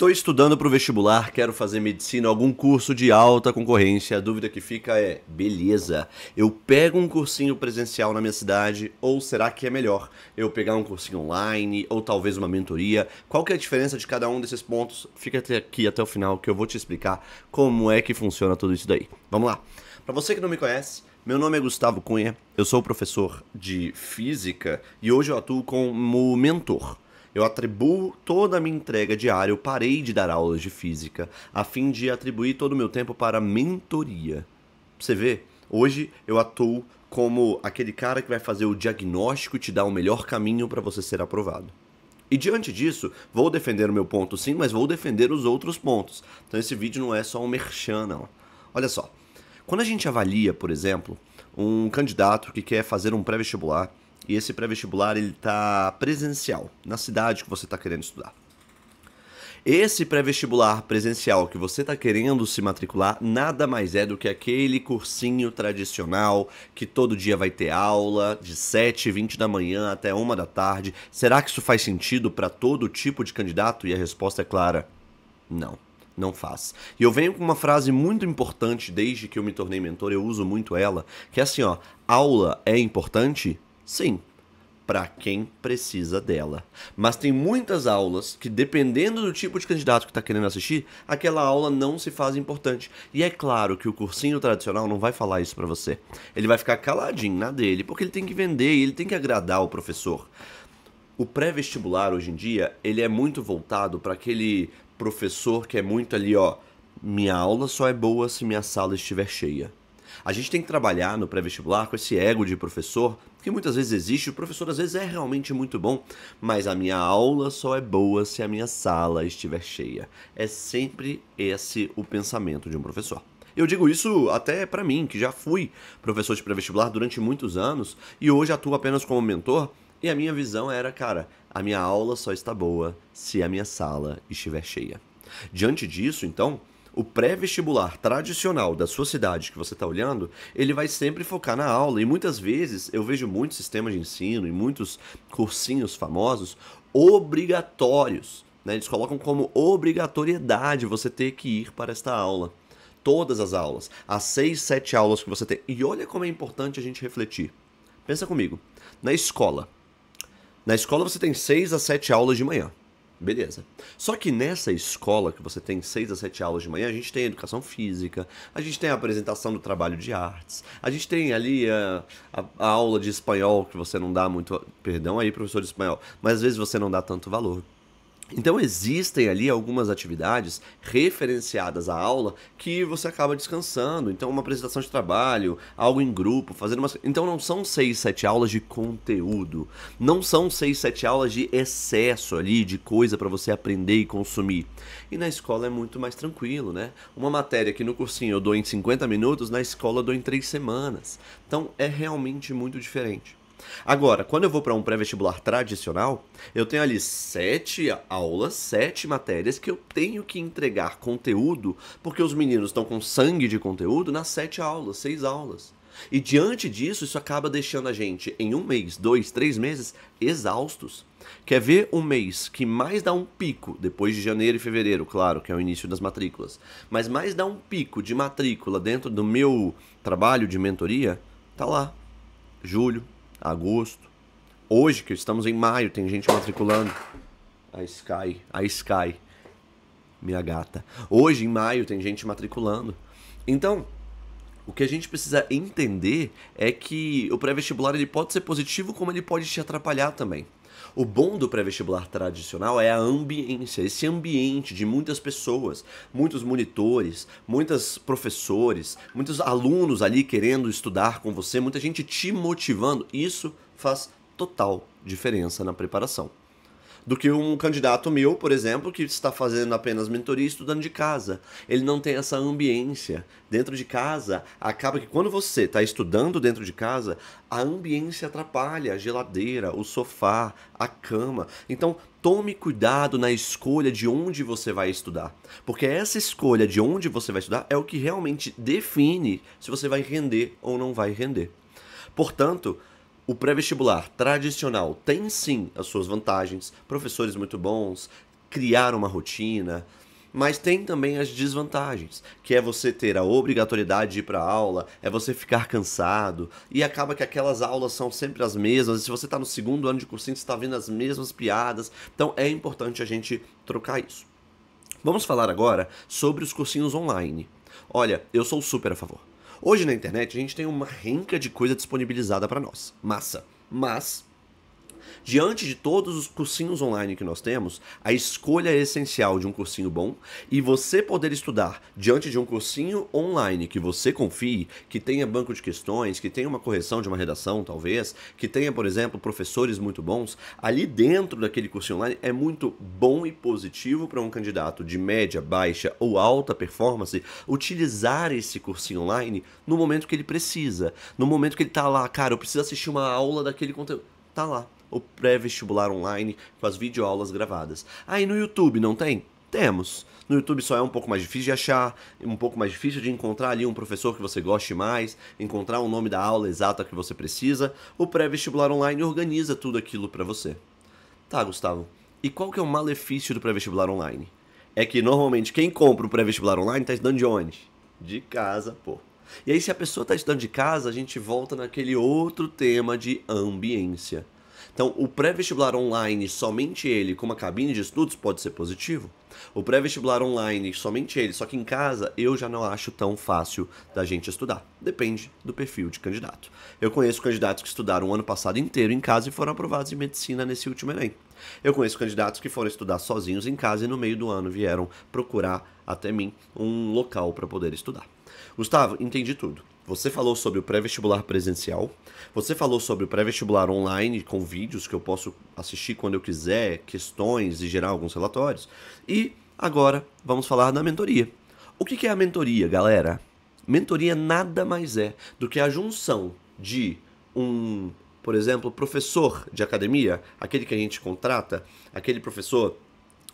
Tô estudando para o vestibular, quero fazer medicina, algum curso de alta concorrência. A dúvida que fica é, beleza, eu pego um cursinho presencial na minha cidade ou será que é melhor eu pegar um cursinho online ou talvez uma mentoria? Qual que é a diferença de cada um desses pontos? Fica aqui até o final que eu vou te explicar como é que funciona tudo isso daí. Vamos lá. Para você que não me conhece, meu nome é Gustavo Cunha, eu sou professor de física e hoje eu atuo como mentor. Eu atribuo toda a minha entrega diária, eu parei de dar aulas de física, a fim de atribuir todo o meu tempo para mentoria. Você vê, hoje eu atuo como aquele cara que vai fazer o diagnóstico e te dar o melhor caminho para você ser aprovado. E diante disso, vou defender o meu ponto sim, mas vou defender os outros pontos. Então esse vídeo não é só um merchan, não. Olha só, quando a gente avalia, por exemplo, um candidato que quer fazer um pré-vestibular, e esse pré-vestibular ele está presencial, na cidade que você está querendo estudar. Esse pré-vestibular presencial que você está querendo se matricular nada mais é do que aquele cursinho tradicional que todo dia vai ter aula de 7h20 da manhã até 1 da tarde. Será que isso faz sentido para todo tipo de candidato? E a resposta é clara, não. Não faz. E eu venho com uma frase muito importante desde que eu me tornei mentor, eu uso muito ela, que é assim, ó, aula é importante? Sim, para quem precisa dela. Mas tem muitas aulas que, dependendo do tipo de candidato que está querendo assistir, aquela aula não se faz importante. E é claro que o cursinho tradicional não vai falar isso para você. Ele vai ficar caladinho na dele, porque ele tem que vender e ele tem que agradar o professor. O pré-vestibular hoje em dia, ele é muito voltado para aquele professor que é muito ali, ó, minha aula só é boa se minha sala estiver cheia. A gente tem que trabalhar no pré-vestibular com esse ego de professor, que muitas vezes existe, o professor às vezes é realmente muito bom, mas a minha aula só é boa se a minha sala estiver cheia. É sempre esse o pensamento de um professor. Eu digo isso até pra mim, que já fui professor de pré-vestibular durante muitos anos e hoje atuo apenas como mentor, e a minha visão era, cara, a minha aula só está boa se a minha sala estiver cheia. Diante disso, então, o pré-vestibular tradicional da sua cidade que você está olhando, ele vai sempre focar na aula. E muitas vezes eu vejo muitos sistemas de ensino e muitos cursinhos famosos obrigatórios, né? Eles colocam como obrigatoriedade você ter que ir para esta aula. Todas as aulas, as 6, 7 aulas que você tem. E olha como é importante a gente refletir. Pensa comigo, na escola. Na escola você tem 6 a 7 aulas de manhã. Beleza. Só que nessa escola que você tem 6 a 7 aulas de manhã, a gente tem educação física, a gente tem a apresentação do trabalho de artes, a gente tem ali a aula de espanhol que você não dá muito. Perdão aí, professor de espanhol, mas às vezes você não dá tanto valor. Então existem ali algumas atividades referenciadas à aula que você acaba descansando. Então uma apresentação de trabalho, algo em grupo, fazendo umas... Então não são 6, 7 aulas de conteúdo. Não são 6, 7 aulas de excesso ali, de coisa para você aprender e consumir. E na escola é muito mais tranquilo, né? Uma matéria que no cursinho eu dou em 50 minutos, na escola eu dou em 3 semanas. Então é realmente muito diferente. Agora, quando eu vou para um pré-vestibular tradicional, eu tenho ali 7 aulas, 7 matérias que eu tenho que entregar conteúdo, porque os meninos estão com sangue de conteúdo nas 7 aulas, 6 aulas. E diante disso, isso acaba deixando a gente em 1 mês, 2, 3 meses, exaustos. Quer ver um mês que mais dá um pico, depois de janeiro e fevereiro, claro, que é o início das matrículas, mas mais dá um pico de matrícula dentro do meu trabalho de mentoria? Tá lá, julho, agosto. Hoje, que estamos em maio, tem gente matriculando. A Sky, minha gata. Hoje, em maio, tem gente matriculando. Então, o que a gente precisa entender é que o pré-vestibular ele pode ser positivo, como ele pode te atrapalhar também. O bom do pré-vestibular tradicional é a ambiência, esse ambiente de muitas pessoas, muitos monitores, muitos professores, muitos alunos ali querendo estudar com você, muita gente te motivando. Isso faz total diferença na preparação. Do que um candidato meu, por exemplo, que está fazendo apenas mentoria e estudando de casa. Ele não tem essa ambiência. Dentro de casa, acaba que quando você está estudando dentro de casa, a ambiência atrapalha, a geladeira, o sofá, a cama. Então, tome cuidado na escolha de onde você vai estudar. Porque essa escolha de onde você vai estudar é o que realmente define se você vai render ou não vai render. Portanto, o pré-vestibular tradicional tem sim as suas vantagens, professores muito bons, criar uma rotina. Mas tem também as desvantagens, que é você ter a obrigatoriedade de ir para a aula, é você ficar cansado, e acaba que aquelas aulas são sempre as mesmas, e se você está no segundo ano de cursinho, você está vendo as mesmas piadas, então é importante a gente trocar isso. Vamos falar agora sobre os cursinhos online. Olha, eu sou super a favor. Hoje na internet a gente tem uma renca de coisa disponibilizada para nós, massa, mas diante de todos os cursinhos online que nós temos, a escolha é essencial de um cursinho bom e você poder estudar diante de um cursinho online que você confie, que tenha banco de questões, que tenha uma correção de uma redação, talvez, que tenha, por exemplo, professores muito bons, ali dentro daquele cursinho online é muito bom e positivo para um candidato de média, baixa ou alta performance utilizar esse cursinho online no momento que ele precisa, no momento que ele tá lá, cara, eu preciso assistir uma aula daquele conteúdo, tá lá o pré-vestibular online com as videoaulas gravadas. Aí no YouTube não tem? Temos. No YouTube só é um pouco mais difícil de achar, um pouco mais difícil de encontrar ali um professor que você goste mais, encontrar o nome da aula exata que você precisa. O pré-vestibular online organiza tudo aquilo para você. Tá, Gustavo. E qual que é o malefício do pré-vestibular online? É que normalmente quem compra o pré-vestibular online tá estudando de onde? De casa, pô. E aí se a pessoa tá estudando de casa, a gente volta naquele outro tema de ambiência. Então, o pré-vestibular online, somente ele, com uma cabine de estudos, pode ser positivo. O pré-vestibular online, somente ele, só que em casa, eu já não acho tão fácil da gente estudar. Depende do perfil de candidato. Eu conheço candidatos que estudaram o ano passado inteiro em casa e foram aprovados em medicina nesse último Enem. Eu conheço candidatos que foram estudar sozinhos em casa e no meio do ano vieram procurar até mim um local para poder estudar. Gustavo, entendi tudo. Você falou sobre o pré-vestibular presencial, você falou sobre o pré-vestibular online com vídeos que eu posso assistir quando eu quiser, questões e gerar alguns relatórios. E agora vamos falar da mentoria. O que é a mentoria, galera? Mentoria nada mais é do que a junção de por exemplo, professor de academia, aquele que a gente contrata, aquele professor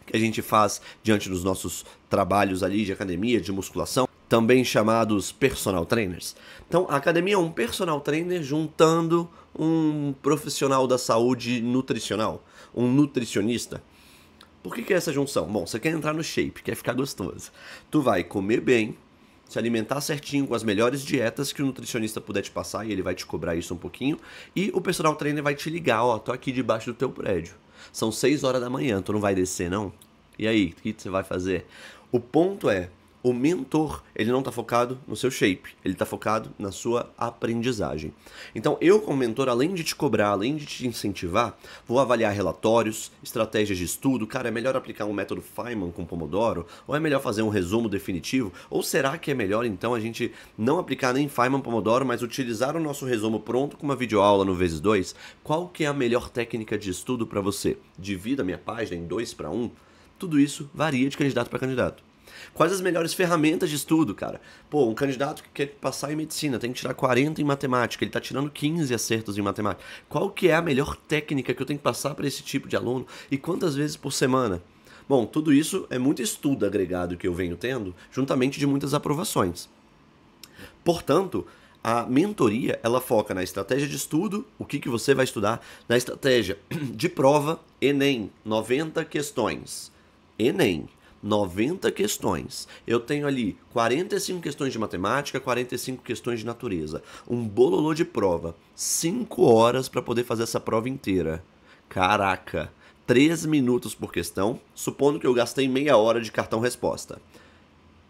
que a gente faz diante dos nossos trabalhos ali de academia, de musculação, também chamados personal trainers. Então, a academia é um personal trainer juntando um profissional da saúde nutricional, um nutricionista. Por que é essa junção? Bom, você quer entrar no shape, quer ficar gostoso. Tu vai comer bem, se alimentar certinho com as melhores dietas que o nutricionista puder te passar, e ele vai te cobrar isso um pouquinho, e o personal trainer vai te ligar, ó, tô aqui debaixo do teu prédio. São 6 horas da manhã, tu não vai descer não? E aí, o que você vai fazer? O ponto é, o mentor, ele não está focado no seu shape, ele está focado na sua aprendizagem. Então, eu como mentor, além de te cobrar, além de te incentivar, vou avaliar relatórios, estratégias de estudo, cara, é melhor aplicar um método Feynman com Pomodoro? Ou é melhor fazer um resumo definitivo? Ou será que é melhor, então, a gente não aplicar nem Feynman Pomodoro, mas utilizar o nosso resumo pronto com uma videoaula no ×2? Qual que é a melhor técnica de estudo para você? Divida a minha página em 2:1? Tudo isso varia de candidato para candidato. Quais as melhores ferramentas de estudo, cara? Pô, um candidato que quer passar em medicina tem que tirar 40 em matemática, ele tá tirando 15 acertos em matemática. Qual que é a melhor técnica que eu tenho que passar para esse tipo de aluno e quantas vezes por semana? Bom, tudo isso é muito estudo agregado que eu venho tendo, juntamente de muitas aprovações. Portanto, a mentoria, ela foca na estratégia de estudo, o que você vai estudar, na estratégia de prova, Enem, 90 questões. Enem. 90 questões. Eu tenho ali 45 questões de matemática, 45 questões de natureza. Um bololô de prova. 5 horas para poder fazer essa prova inteira. Caraca! 3 minutos por questão, supondo que eu gastei meia hora de cartão-resposta.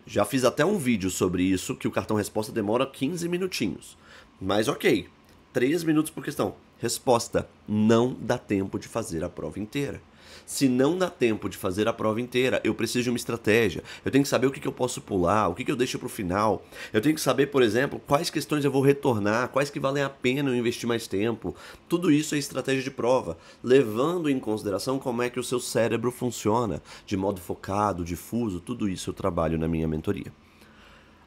Já fiz até um vídeo sobre isso, que o cartão-resposta demora 15 minutinhos. Mas ok, 3 minutos por questão. Resposta: não dá tempo de fazer a prova inteira. Se não dá tempo de fazer a prova inteira, eu preciso de uma estratégia. Eu tenho que saber o que eu posso pular, o que eu deixo para o final. Eu tenho que saber, por exemplo, quais questões eu vou retornar, quais que valem a pena eu investir mais tempo. Tudo isso é estratégia de prova, levando em consideração como é que o seu cérebro funciona, de modo focado, difuso, tudo isso eu trabalho na minha mentoria.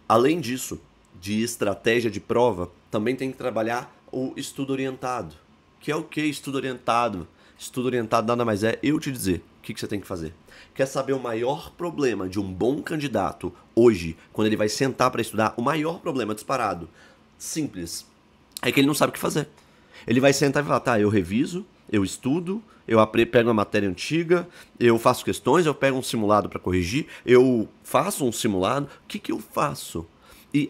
Além disso, de estratégia de prova, também tem que trabalhar o estudo orientado. Que é o que estudo orientado? Estudo orientado nada mais é eu te dizer o que você tem que fazer. Quer saber o maior problema de um bom candidato hoje, quando ele vai sentar para estudar? O maior problema disparado, simples, é que ele não sabe o que fazer. Ele vai sentar e falar, tá, eu reviso, Eu estudo, pego uma matéria antiga, eu faço questões, eu pego um simulado para corrigir, eu faço um simulado. O que que eu faço? E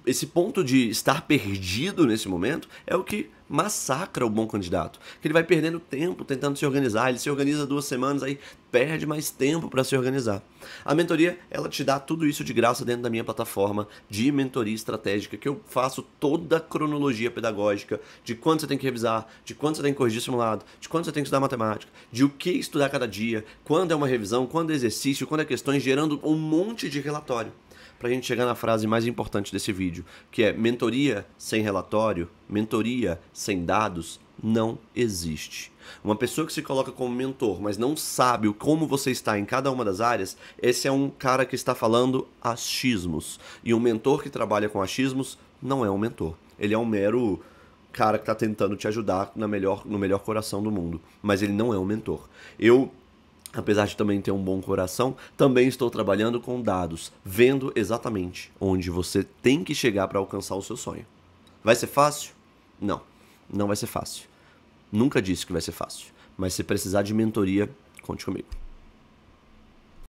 esse ponto de estar perdido nesse momento é o que massacra o bom candidato. Que ele vai perdendo tempo tentando se organizar, ele se organiza 2 semanas, aí perde mais tempo para se organizar. A mentoria, ela te dá tudo isso de graça dentro da minha plataforma de mentoria estratégica, que eu faço toda a cronologia pedagógica de quando você tem que revisar, de quando você tem que corrigir simulado, de quando você tem que estudar matemática, de o que estudar cada dia, quando é uma revisão, quando é exercício, quando é questões, gerando um monte de relatório. Pra gente chegar na frase mais importante desse vídeo, que é: mentoria sem relatório, mentoria sem dados, não existe. Uma pessoa que se coloca como mentor, mas não sabe como você está em cada uma das áreas, esse é um cara que está falando achismos. E um mentor que trabalha com achismos não é um mentor. Ele é um mero cara que está tentando te ajudar no melhor coração do mundo. Mas ele não é um mentor. Apesar de também ter um bom coração, também estou trabalhando com dados, vendo exatamente onde você tem que chegar para alcançar o seu sonho. Vai ser fácil? Não, não vai ser fácil. Nunca disse que vai ser fácil. Mas se precisar de mentoria, conte comigo.